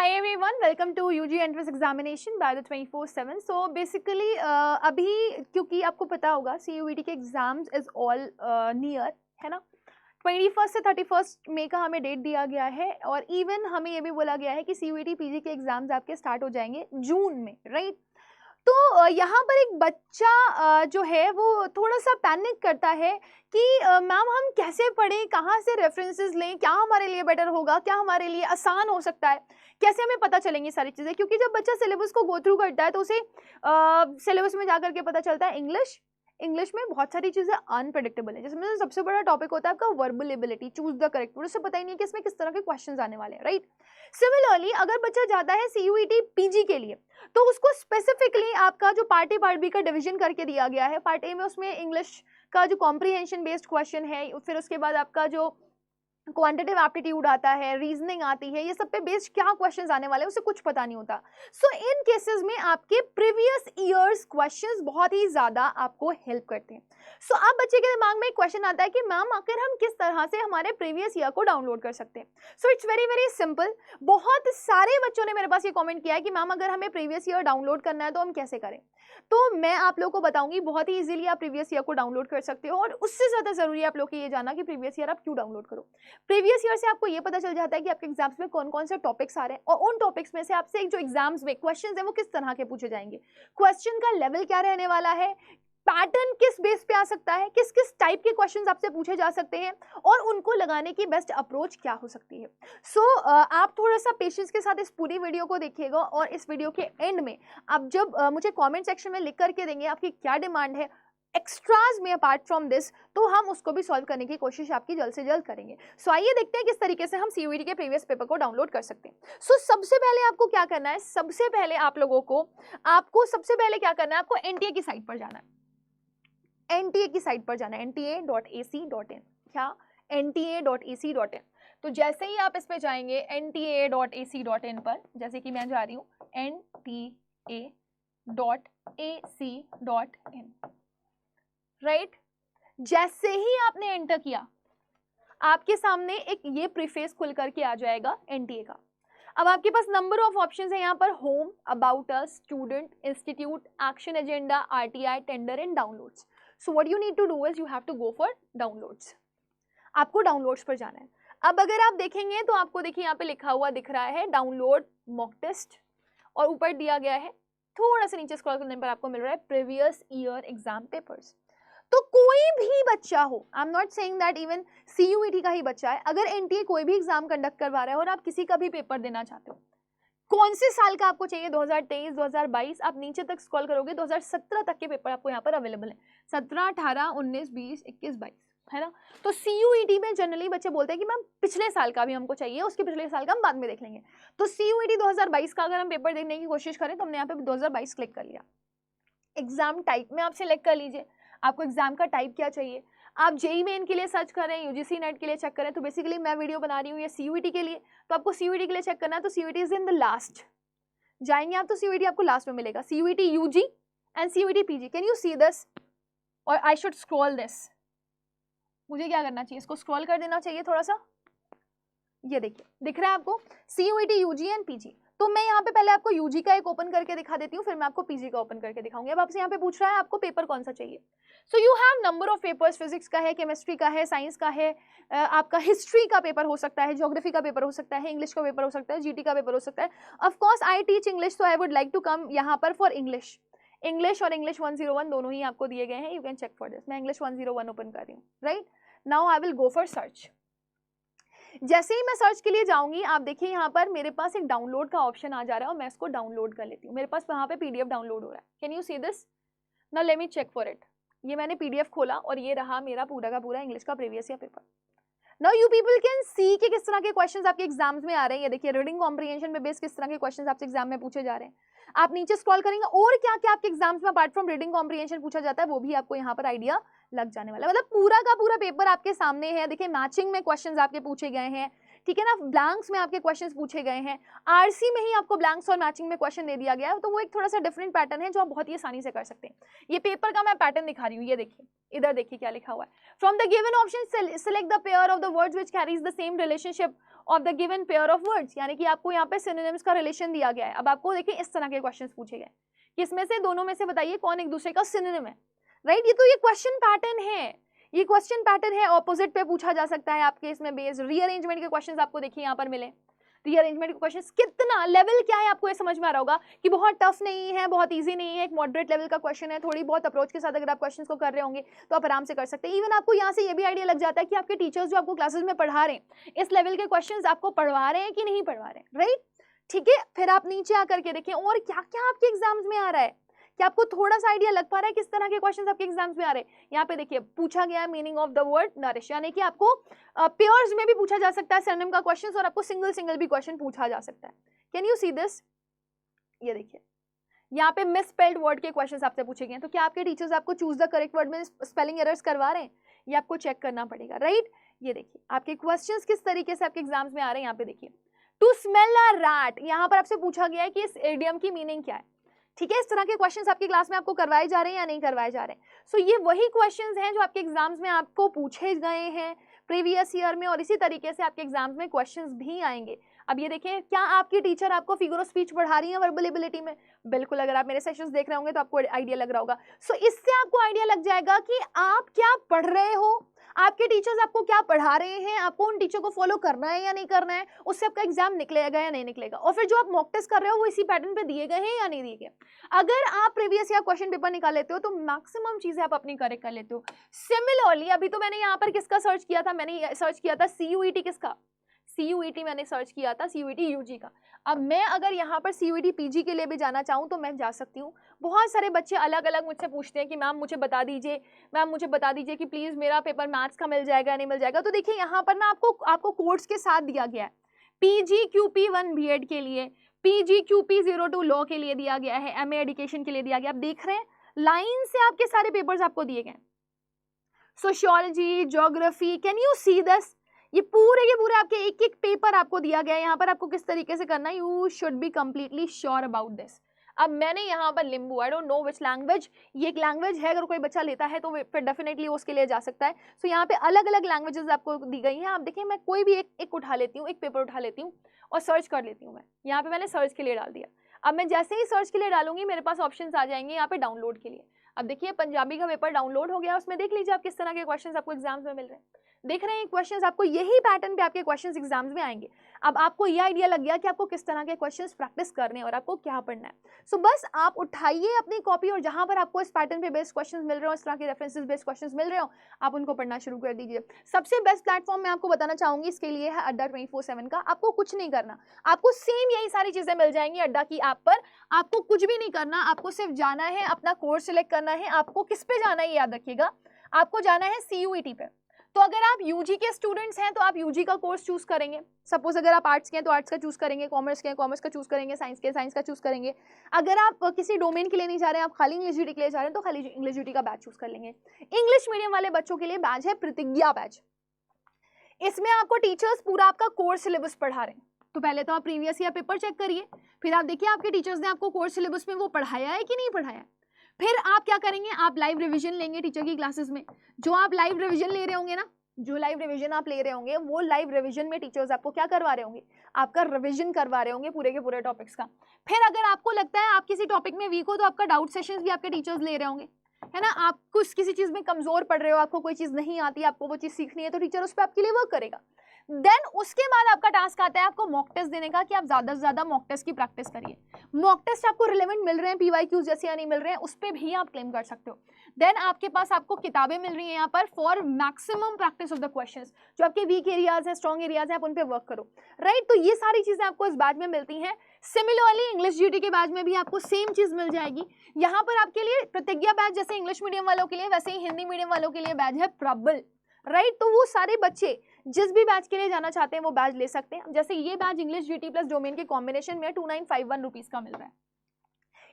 Hi everyone, welcome to UG Entrance Examination by the 24/7. So basically अभी क्योंकि आपको पता होगा CUET के एग्जाम्स इज ऑल नियर है ना, 21 से 31 मई का हमें डेट दिया गया है और इवन हमें ये भी बोला गया है कि CUET PG के एग्जाम्स आपके स्टार्ट हो जाएंगे जून में, राइट। तो यहाँ पर एक बच्चा जो है वो थोड़ा सा पैनिक करता है कि मैम हम कैसे पढ़ें, कहाँ से रेफरेंसेस लें, क्या हमारे लिए बेटर होगा, क्या हमारे लिए आसान हो सकता है, कैसे हमें पता चलेंगी सारी चीज़ें। क्योंकि जब बच्चा सिलेबस को गो थ्रू करता है तो उसे सिलेबस में जा करके पता चलता है इंग्लिश में बहुत सारी चीज़ें अनप्रेडिक्टेबल है। जिसमें सबसे बड़ा टॉपिक होता है आपका verbal ability, choose the correct word. उसे पता ही नहीं है कि इसमें किस तरह के क्वेश्चंस आने वाले हैं, राइट। सिमिलरली अगर बच्चा जाता है CUET PG के लिए तो उसको स्पेसिफिकली आपका जो पार्ट ए पार्ट बी का डिवीजन करके दिया गया है। पार्ट ए में उसमें इंग्लिश का जो कॉम्प्रिहेंशन बेस्ड क्वेश्चन है, फिर उसके बाद आपका जो क्वांटिटेटिव एप्टीट्यूड आता है, रीजनिंग आती है, ये सब पे बेस्ड क्या क्वेश्चंस आने वाले हैं उसे कुछ पता नहीं होता। सो इन केसेस में आपके प्रीवियस ईयर्स क्वेश्चंस बहुत ही ज्यादा आपको हेल्प करते हैं। सो अब बच्चे के दिमाग में एक क्वेश्चन आता है कि मैम आखिर हम किस तरह से हमारे प्रीवियस ईयर को डाउनलोड कर सकते हैं। So it's very very simple. बहुत सारे बच्चों ने मेरे पास ये कॉमेंट किया है कि मैम अगर हमें प्रीवियस ईयर डाउनलोड करना है तो हम कैसे करें। तो मैं आप लोगों को बताऊंगी बहुत ही इजीली आप प्रीवियस ईयर को डाउनलोड कर सकते हो। और उससे ज्यादा जरूरी है आप लोग को ये जानना कि प्रीवियस ईयर आप क्यों डाउनलोड करो। प्रीवियस ईयर से आपको ये पता चल जाता है कि आपके एग्जाम्स में कौन कौन से टॉपिक्स आ रहे हैं और उन टॉपिक्स में से आपसे जो एग्जाम्स में क्वेश्चंस हैं वो किस तरह के पूछे जाएंगे, क्वेश्चन का लेवल क्या रहने वाला है, पैटर्न किस बेस पे आ सकता है, किस किस टाइप के क्वेश्चंस आपसे पूछे जा सकते हैं और उनको लगाने की बेस्ट अप्रोच क्या हो सकती है। सो आप थोड़ा सा पेशेंस के साथ इस पूरी वीडियो को देखिएगा और इस वीडियो के एंड में आप जब मुझे कमेंट सेक्शन में लिख करके देंगे आपकी क्या डिमांड है एक्स्ट्राज में अपार्ट फ्रॉम दिस, तो हम उसको भी सॉल्व करने की कोशिश आपकी जल्द से जल्द करेंगे। सो आइए देखते हैं किस तरीके से हम CUET के प्रीवियस पेपर को डाउनलोड कर सकते हैं। सो सबसे पहले आपको क्या करना है, सबसे पहले आप लोगों को सबसे पहले क्या करना है, आपको NTA की साइट पर जाना है। NTA की साइट पर जाना है, nta.ac.in। क्या? nta.ac.in। तो जैसे ही आप इस पे जाएंगे nta.ac.in पर, जैसे कि मैं जा रही हूँ nta.ac.in, राइट। जैसे ही आपने एंटर किया आपके सामने एक ये प्रीफेस खुल करके आ जाएगा NTA का। अब आपके पास नंबर ऑफ ऑप्शंस है यहाँ पर, home, about us, student, institute, action agenda, RTI, tender and downloads. So what you need to do is you have to go for downloads. आपको डाउनलोड्स पर जाना है। अब अगर आप देखेंगे तो आपको देखिए यहाँ पे लिखा हुआ दिख रहा है डाउनलोड मॉक टेस्ट और ऊपर दिया गया है, थोड़ा सा नीचे स्क्रॉल करने पर आपको मिल रहा है प्रीवियस ईयर एग्जाम पेपर्स। तो कोई भी बच्चा हो, I am not saying that even CUET का ही बच्चा है, अगर NTA कोई भी एग्जाम कंडक्ट करवा रहा है और आप किसी का भी पेपर देना चाहते हो, कौन से साल का आपको चाहिए, 2023, 2022, आप नीचे तक स्क्रॉल करोगे 2017 तक के पेपर आपको यहाँ पर अवेलेबल है। 17, 18, 19, 20, 21, 22, है ना। तो CUET में जनरली बच्चे बोलते हैं कि मैम पिछले साल का भी हमको चाहिए, उसके पिछले साल का हम बाद में देख लेंगे। तो CUET 2022 का अगर हम पेपर देखने की कोशिश करें तो हमने यहाँ पे 2022 क्लिक कर लिया। एग्जाम टाइप में आप सिलेक्ट कर लीजिए, आपको एग्जाम का टाइप क्या चाहिए। आप JEE मेन के लिए सर्च करें, UGC नेट के लिए चेक करें, तो बेसिकली मैं वीडियो बना रही हूँ ये CUET के लिए, तो आपको CUET के लिए चेक करना है। तो CUET is in the last, जाएंगे आप तो CUET आपको लास्ट में मिलेगा, CUET UG and CUET PG। Can you see this? और आई शुड स्क्रॉल दिस, मुझे क्या करना चाहिए, इसको स्क्रॉल कर देना चाहिए थोड़ा सा। ये देखिए दिख रहा है आपको CUET UG एंड PG। तो मैं यहाँ पे पहले आपको UG का एक ओपन करके दिखा देती हूँ, फिर मैं आपको PG का ओपन करके दिखाऊंगी। अब आपसे यहाँ पे पूछ रहा है आपको पेपर कौन सा चाहिए। So you have number of papers, physics का है, केमिस्ट्री का है, साइंस का है, आपका हिस्ट्री का पेपर हो सकता है, ज्योग्राफी का पेपर हो सकता है, इंग्लिश का पेपर हो सकता है, GT का पेपर हो सकता है। Of course I teach English, so I would like to come यहाँ पर फॉर इंग्लिश और इंग्लिश 101 दोनों ही आपको दिए गए हैं। You can check for this. मैं इंग्लिश 101 ओपन कर रही हूँ, right. Now I will go for search. जैसे ही मैं सर्च के लिए जाऊंगी आप देखिए यहाँ पर मेरे पास एक डाउनलोड का ऑप्शन आ जा रहा है और मैं इसको डाउनलोड कर लेती हूँ। मेरे पास वहाँ पे PDF डाउनलोड हो रहा है। Can you see this? Now let me check for it. ये मैंने PDF खोला और ये रहा मेरा पूरा का पूरा इंग्लिश का previous year paper. Now you people can see कि किस तरह के क्वेश्चंस आपके एग्जाम्स में आ रहे हैं। ये देखिए रीडिंग कॉम्प्रिहेंशन पे बेस किस तरह के क्वेश्चंस आपसे एग्जाम में पूछे जा रहे हैं। आप नीचे स्क्रॉल करेंगे और क्या क्या आपके एग्जाम्स में अपार्ट फ्रॉम रीडिंग कॉम्प्रिहेंशन पूछा जाता है वो भी आपको यहाँ पर आइडिया लग जाने वाला है। मतलब पूरा का पूरा पेपर आपके सामने है। देखिए मैचिंग में क्वेश्चंस आपके पूछे गए हैं, ठीक है ना, ब्लैंक्स में आपके क्वेश्चंस पूछे गए हैं, RC में ही आपको ब्लैंक्स और मैचिंग में क्वेश्चन दे दिया गया है। तो वो एक थोड़ा सा डिफरेंट पैटर्न है जो आप बहुत ही आसानी से कर सकते हैं। ये पेपर का मैं पैटर्न दिखा रही हूँ, ये देखिए इधर देखिए क्या लिखा हुआ है। From the given option select the pair of the words which carries the same relationship of the given pair of words, यानी कि आपको यहाँ पे सिनोनिम्स का रिलेशन दिया गया है। अब आपको देखिए इस तरह के क्वेश्चंस पूछे गए कि इसमें से दोनों में से बताइए कौन एक दूसरे का सिनोनिम है, राइट। ये तो ये क्वेश्चन पैटर्न है, ये क्वेश्चन पैटर्न है, ऑपोजिट पे पूछा जा सकता है आपके इसमें बेस्ड। रीअरेंजमेंट के क्वेश्चंस आपको देखिए यहाँ पर मिले, रीअरेंजमेंट के क्वेश्चंस कितना लेवल क्या है आपको ये समझ में आ रहा होगा कि बहुत टफ नहीं है, बहुत इजी नहीं है, एक मॉडरेट लेवल का क्वेश्चन है। थोड़ी बहुत अप्रोच के साथ अगर आप क्वेश्चंस को कर रहे होंगे तो आप आराम से कर सकते हैं। इवन आपको यहाँ से ये भी आइडिया लग जाता है कि आपके टीचर्स जो आपको क्लासेस में पढ़ा रहे हैं इस लेवल के क्वेश्चंस आपको पढ़वा रहे हैं कि नहीं पढ़वा रहे हैं, राइट। ठीक है, फिर आप नीचे आकर के देखें और क्या क्या आपके एग्जाम्स में आ रहा है, क्या आपको थोड़ा सा आइडिया लग पा रहा है किस तरह के क्वेश्चंस आपके एग्जाम्स में आ रहे हैं। यहाँ पे देखिए पूछा गया है meaning of the word nourish, यानी कि आपको पेयर्स में भी पूछा जा सकता है सिनोनिम का क्वेश्चन, और आपको सिंगल सिंगल भी क्वेश्चन पूछा जा सकता है। कैन यू सी दिस, ये देखिए यहाँ पे मिसस्पेल्ड वर्ड के क्वेश्चंस आपसे पूछे गए, तो क्या आपके टीचर्स आपको चूज द करेक्ट वर्ड में स्पेलिंग एरर्स करवा रहे हैं, ये आपको चेक करना पड़ेगा, राइट। ये देखिए आपके क्वेश्चंस किस तरीके से आपके एग्जाम्स में आ रहे हैं। यहाँ पे देखिए टू स्मेल अ रैट, यहाँ पर आपसे पूछा गया है कि इस इडियम की मीनिंग क्या है। ठीक है, इस तरह के क्वेश्चंस आपकी क्लास में आपको करवाए जा रहे हैं या नहीं करवाए जा रहे हैं। सो ये वही क्वेश्चंस हैं जो आपके एग्जाम्स में आपको पूछे गए हैं प्रीवियस ईयर में, और इसी तरीके से आपके एग्जाम्स में क्वेश्चंस भी आएंगे। अब ये देखिए क्या आपकी टीचर आपको फिगर ऑफ स्पीच पढ़ा रही है वर्बल एबिलिटी में, बिल्कुल। अगर आप मेरे सेशंस देख रहे होंगे तो आपको आइडिया लग रहा होगा। सो इससे आपको आइडिया लग जाएगा कि आप क्या पढ़ रहे हो, आपके टीचर्स आपको क्या पढ़ा रहे हैं, आपको उन टीचर को फॉलो करना है या नहीं करना है, उससे आपका एग्जाम निकलेगा या नहीं निकलेगा। और फिर जो आप मॉक टेस्ट कर रहे हो वो इसी पैटर्न पे दिए गए हैं या नहीं दिए गए। अगर आप प्रीवियस ईयर क्वेश्चन पेपर निकाल लेते हो तो मैक्सिमम चीजें आप अपनी करेक्ट कर लेते हो। सिमिलरली अभी तो मैंने यहाँ पर किसका सर्च किया था, मैंने सर्च किया था CUET, किसका CUET मैंने सर्च किया था, CUET UG का। अब मैं अगर यहाँ पर CUET PG के लिए भी जाना चाहूँ तो मैं जा सकती हूँ। बहुत सारे बच्चे अलग अलग मुझसे पूछते हैं कि मैम मुझे बता दीजिए, मैम मुझे बता दीजिए कि प्लीज़ मेरा पेपर मैथ्स का मिल जाएगा या नहीं मिल जाएगा। तो देखिए यहाँ पर ना आपको कोर्स के साथ दिया गया है। PGQP1 BEd के लिए, PGQP02 लॉ के लिए दिया गया है, MA एडुकेशन के लिए दिया गया। आप देख रहे हैं लाइन से आपके सारे पेपर्स आपको दिए गए, sociology, geography. Can you see this, ये पूरे आपके एक एक पेपर आपको दिया गया है। यहाँ पर आपको किस तरीके से करना है, you should be completely sure about this. अब मैंने यहाँ पर Limbu, I don't know which language, ये एक लैंग्वेज है, अगर कोई बच्चा लेता है तो फिर डेफिनेटली उसके लिए जा सकता है। सो यहाँ पे अलग अलग लैंग्वेजेस आपको दी गई हैं। आप देखिए मैं कोई भी एक उठा लेती हूँ, एक पेपर उठा लेती हूँ और सर्च कर लेती हूँ। मैं यहाँ पे मैंने सर्च के लिए डाल दिया। अब मैं जैसे ही सर्च के लिए डालूंगी मेरे पास ऑप्शंस आ जाएंगे यहाँ पे डाउनलोड के लिए। अब देखिए पंजाबी का पेपर डाउनलोड हो गया, उसमें देख लीजिए आप किस तरह के क्वेश्चंस आपको एग्जाम्स में मिल रहे हैं। देख रहे हैं क्वेश्चंस, आपको यही पैटर्न पे आपके क्वेश्चंस एग्जाम्स में आएंगे। अब आपको ये आइडिया लग गया कि आपको किस तरह के क्वेश्चंस प्रैक्टिस करने हैं और आपको क्या पढ़ना है। सो बस आप उठाइए अपनी कॉपी और जहां पर आपको इस पैटर्न पे बेस्ड क्वेश्चंस मिल रहे हो, इस तरह के रेफरेंसेस बेस्ड क्वेश्चंस मिल रहे हो, आप उनको पढ़ना शुरू कर दीजिए। सबसे बेस्ट प्लेटफॉर्म मैं आपको बताना चाहूंगी इसके लिए है अड्डा 24/7 का। आपको कुछ नहीं करना, आपको सेम यही सारी चीजें मिल जाएंगी अड्डा की ऐप पर। आपको कुछ भी नहीं करना, आपको सिर्फ जाना है, अपना कोर्स सिलेक्ट करना है। आपको किस पे जाना है ये याद रखिएगा, आपको जाना है CUET पे। तो अगर आप UG के स्टूडेंट्स हैं तो आप UG का कोर्स चूज करेंगे। सपोज अगर आप आर्ट्स के हैं तो आर्ट्स का चूज करेंगे, कॉमर्स के हैं कॉमर्स का चूज करेंगे, साइंस के साइंस का चूज करेंगे। अगर आप किसी डोमेन के लिए नहीं जा रहे हैं, आप खाली इंग्लिश GT के लिए जा रहे हैं तो खाली इंग्लिश GT का बैच चूज कर लेंगे। इंग्लिश मीडियम वाले बच्चों के लिए बैच है प्रतिज्ञा बैच। इसमें आपको टीचर्स पूरा आपका कोर्स सिलेबस पढ़ा रहे हैं। तो पहले तो आप प्रीवियस ईयर पेपर चेक करिए, फिर आप देखिए आपके टीचर्स ने आपको कोर्स सिलेबस में वो पढ़ाया है कि नहीं पढ़ाया। फिर आप क्या करेंगे, आप लाइव रिवीजन लेंगे टीचर की क्लासेस में। जो आप लाइव रिवीजन ले रहे होंगे ना, जो लाइव रिवीजन आप ले रहे होंगे वो लाइव रिवीजन में टीचर्स आपको क्या करवा रहे होंगे, आपका रिवीजन करवा रहे होंगे पूरे के पूरे टॉपिक्स का। फिर अगर आपको लगता है आप किसी टॉपिक में वीक हो तो आपका डाउट सेशंस भी आपके टीचर्स ले रहे होंगे, है ना। आप कुछ किसी चीज में कमजोर पड़ रहे हो, आपको कोई चीज नहीं आती, आपको वो चीज सीखनी है, तो टीचर उस पर आपके लिए वर्क करेगा। देन उसके बाद आपका टास्क आता है आपको मॉक टेस्ट देने का, कि आप ज्यादा से ज्यादा मॉक टेस्ट की प्रैक्टिस करिए। मॉक टेस्ट आपको रिलेवेंट मिल रहे हैं PYQs जैसे या नहीं मिल रहे हैं, उस पर भी आप क्लेम कर सकते हो। देन आपके पास आपको किताबें मिल रही हैं यहाँ पर for maximum practice of the questions. जो आपके वीक एरियाज हैं, स्ट्रॉन्ग एरियाज हैं, आप उन पे वर्क करो, राइट। तो ये सारी चीजें आपको इस बैच में मिलती हैं। सिमिलरली इंग्लिश GT के बैच में भी आपको सेम चीज मिल जाएगी। यहाँ पर आपके लिए प्रतिज्ञा बैच जैसे इंग्लिश मीडियम वालों के लिए, वैसे ही हिंदी मीडियम वालों के लिए बैच है प्रबल, राइट। तो वो सारे बच्चे जिस भी बैच के लिए जाना चाहते हैं वो बैच ले सकते हैं। जैसे ये batch English GT plus domain के कॉम्बिनेशन में 2951 रुपीज का मिल रहा है।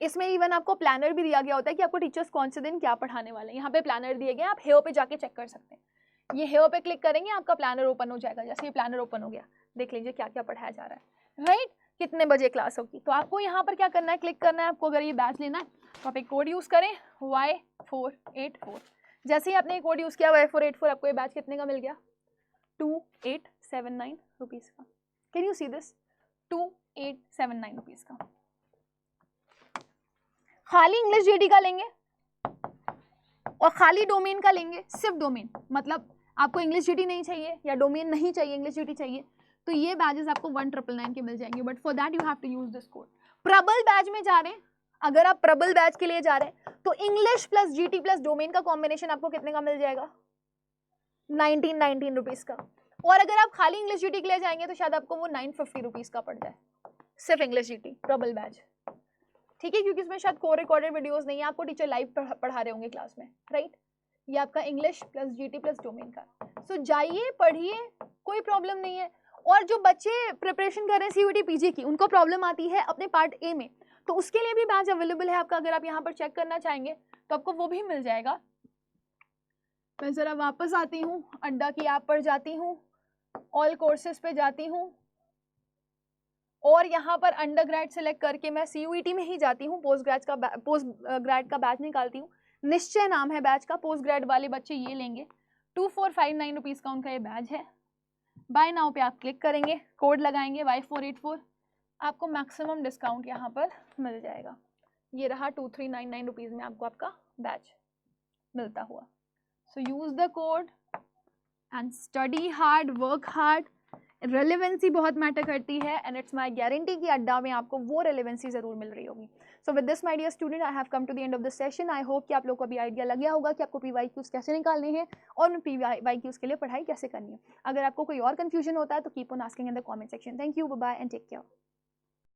इसमें इवन आपको प्लानर भी दिया गया होता है कि आपको टीचर्स कौन से दिन क्या पढ़ाने वाले हैं। यहाँ पे प्लानर दिए गए हैं, आप हेयो पे जाके चेक कर सकते हैं। ये हेयो पे क्लिक करेंगे आपका प्लानर ओपन हो जाएगा। जैसे ये प्लानर ओपन हो गया, देख लीजिए क्या क्या पढ़ाया जा रहा है, राइट। कितने बजे क्लास होगी। तो आपको यहाँ पर क्या करना है, क्लिक करना है। आपको अगर ये बैच लेना है तो आप एक कोड यूज करें Y484। जैसे ही आपने एक कोड यूज किया Y484, आपको ये बैच कितने का मिल गया, 2879 रुपीज का। Can you see this, 2879 rupees का। खाली इंग्लिश जीडी का लेंगे और खाली डोमेन का लेंगे, सिर्फ डोमेन, मतलब आपको इंग्लिश जीडी नहीं चाहिए या डोमेन नहीं चाहिए, इंग्लिश जीडी चाहिए, तो ये बैजेस आपको 1999 के मिल जाएंगे। But for that you have to use this code. Prabal batch में जा रहे हैं, अगर आप प्रबल बैच के लिए जा रहे हैं तो English plus GT plus domain का कॉम्बिनेशन आपको कितने का मिल जाएगा, 1919 रुपीज का। और अगर आप खाली इंग्लिश जीटी के लिए जाएंगे तो शायद आपको वो 950 रुपीज का पड़ जाए, सिर्फ इंग्लिश जीटी प्रबल बैच, ठीक है, क्योंकि इसमें शायद को रिकॉर्डेड वीडियोस नहीं है, आपको टीचर लाइव पढ़ा रहे होंगे क्लास में, राइट। ये आपका English plus GT plus domain का। सो जाइए पढ़िए, कोई प्रॉब्लम नहीं है। और जो बच्चे प्रिपरेशन कर रहे हैं सीयूटी पीजी की, उनको प्रॉब्लम आती है अपने पार्ट ए में, तो उसके लिए भी बैच अवेलेबल है आपका, अगर आप यहाँ पर चेक करना चाहेंगे तो आपको वो भी मिल जाएगा। मैं ज़रा वापस आती हूँ, अड्डा की ऐप पर जाती हूँ, ऑल कोर्सेज पे जाती हूँ और यहाँ पर अंडर ग्रेड सेलेक्ट करके मैं सीयूईटी में ही जाती हूँ, पोस्ट ग्रेड का बैच निकालती हूँ। निश्चय नाम है बैच का, पोस्ट ग्रेड वाले बच्चे ये लेंगे, 2459 रुपीज़ का उनका ये बैच है। बाय नाउ पे आप क्लिक करेंगे, कोड लगाएंगे Y484, आपको मैक्सिमम डिस्काउंट यहाँ पर मिल जाएगा। ये रहा 2399 रुपीज़ में आपको आपका बैच मिलता हुआ। So use the code and study hard, work hard. Relevancy बहुत मैटर करती है एंड इट्स माय गारंटी कि अड्डा में आपको वो रेलेवेंसी ज़रूर मिल रही होगी। So with this my dear student, I have come to the end of the session. I hope कि आप लोग को अभी आइडिया लग गया होगा कि आपको PYQs कैसे निकालने हैं और PYQs के लिए पढ़ाई कैसे करनी है। अगर आपको कोई और कन्फ्यूजन होता है तो keep on asking in the comment section. Thank you, bye bye and take care.